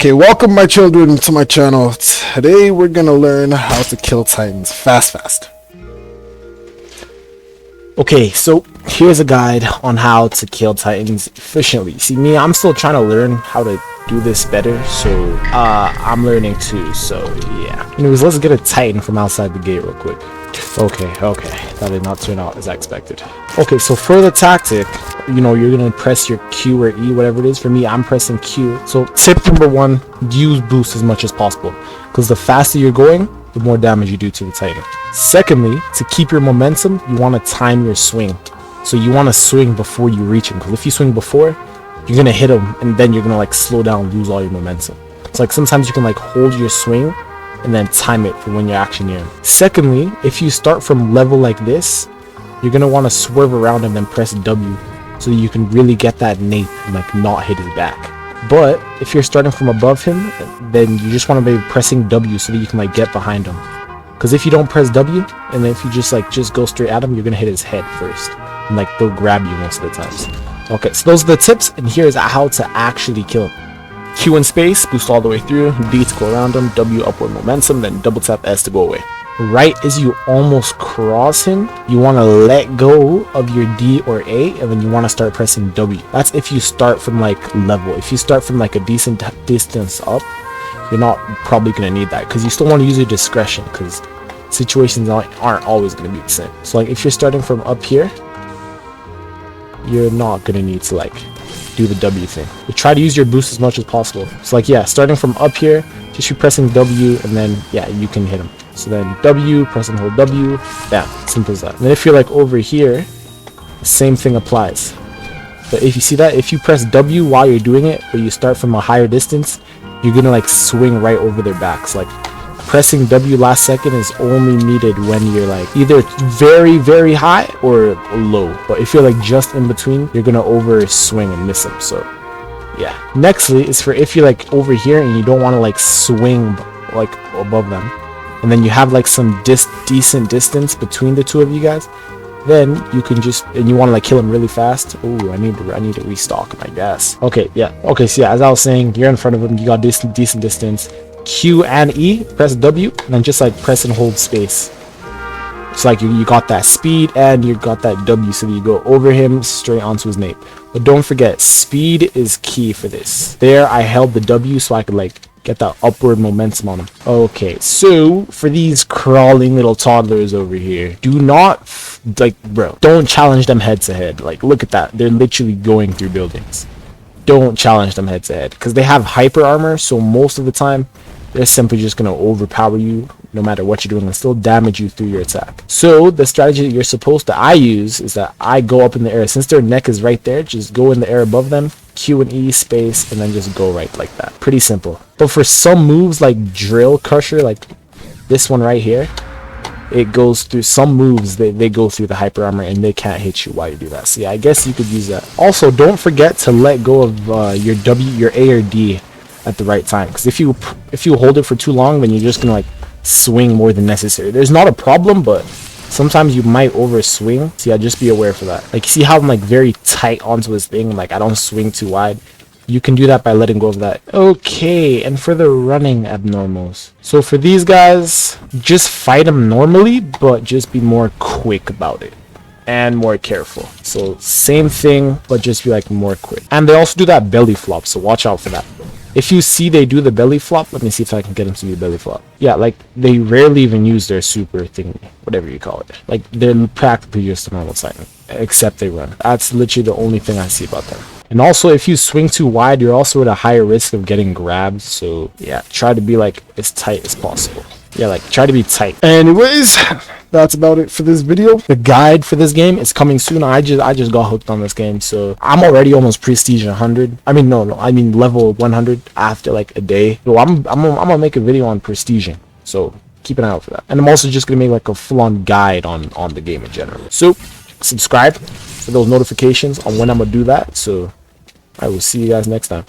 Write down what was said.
Okay, welcome my children to my channel. Today we're gonna learn how to kill titans fast. Okay, so here's a guide on how to kill titans efficiently. See me, I'm still trying to learn how to do this better, so I'm learning too, so yeah. Anyways, let's get a titan from outside the gate real quick. Okay, that did not turn out as I expected. Okay, so for the tactic, you're gonna press your Q or E, whatever it is. For me, I'm pressing Q. So tip number one, use boost as much as possible, because the faster you're going, the more damage you do to the titan. Secondly, to keep your momentum, you want to time your swing. So you want to swing before you reach him, because if you swing before, you're gonna hit him, and then you're gonna slow down, lose all your momentum. So sometimes you can hold your swing and then time it for when you're actually near him. Secondly, if you start from level like this, you're gonna want to swerve around and then press W, so that you can really get that nape and not hit his back. But if you're starting from above him, then you just want to be pressing W so that you can get behind him. Because if you don't press W, and then if you just go straight at him, you're gonna hit his head first, and they'll grab you most of the times. Okay, so those are the tips, and here's how to actually kill him. Q in space, boost all the way through, D to go around him, W upward momentum, then double tap S to go away. Right as you almost cross him, you want to let go of your D or A, and then you want to start pressing W. That's if you start from level. If you start from a decent distance up, you're not probably going to need that, because you still want to use your discretion, because situations aren't always going to be the same. So if you're starting from up here, you're not going to need to do the W thing. But try to use your boost as much as possible. So starting from up here, just be pressing W, and then you can hit him. So then W, press and hold W, bam, simple as that. And then if you're over here, the same thing applies. But if you see that, if you press W while you're doing it, but you start from a higher distance, you're gonna swing right over their backs. Pressing W last second is only needed when you're either very high or low. But if you're just in between, you're gonna over swing and miss them. So yeah. Nextly is for if you're over here and you don't want to swing above them, and then you have some decent distance between the two of you guys, then you can and you want to kill him really fast. Ooh, I need to restock my gas. Okay, yeah. Okay, so yeah, as I was saying, you're in front of him, you got decent distance. Q and E, press W, and then just press and hold space. It's you got that speed and you got that W, so that you go over him straight onto his nape. But don't forget, speed is key for this. There, I held the W so I could get that upward momentum on him. Okay, so for these crawling little toddlers over here, do not don't challenge them head to head. Look at that, they're literally going through buildings. Don't challenge them head to head, because they have hyper armor, so most of the time they're simply just going to overpower you no matter what you're doing and still damage you through your attack. So the strategy that you're supposed to use is that I go up in the air. Since their neck is right there, just go in the air above them, Q and E space, and then just go right like that. Pretty simple. But for some moves like Drill Crusher, like this one right here, it goes through some moves, they go through the hyper armor and they can't hit you while you do that. So yeah, I guess you could use that. Also, don't forget to let go of your A or D at the right time, because if you hold it for too long, then you're just gonna swing more than necessary. There's not a problem, but sometimes you might over swing, so yeah, just be aware for that. You see how I'm very tight onto his thing, I don't swing too wide. You can do that by letting go of that. Okay, and for the running abnormals, so for these guys, just fight them normally, but just be more quick about it and more careful. So same thing, but just be more quick. And they also do that belly flop, so watch out for that. If you see they do the belly flop, let me see if I can get them to do the belly flop. Yeah, they rarely even use their super thing, whatever you call it. They're practically just a normal titan, except they run. That's literally the only thing I see about them. And also, if you swing too wide, you're also at a higher risk of getting grabbed. So yeah, try to be as tight as possible. Yeah, try to be tight. Anyways, that's about it for this video. The guide for this game is coming soon. I just got hooked on this game, so I'm already almost prestige 100. I mean level 100 after a day. So I'm gonna make a video on prestiging, so keep an eye out for that. And I'm also just gonna make a full-on guide on the game in general. So subscribe for those notifications on when I'm gonna do that. So I will see you guys next time.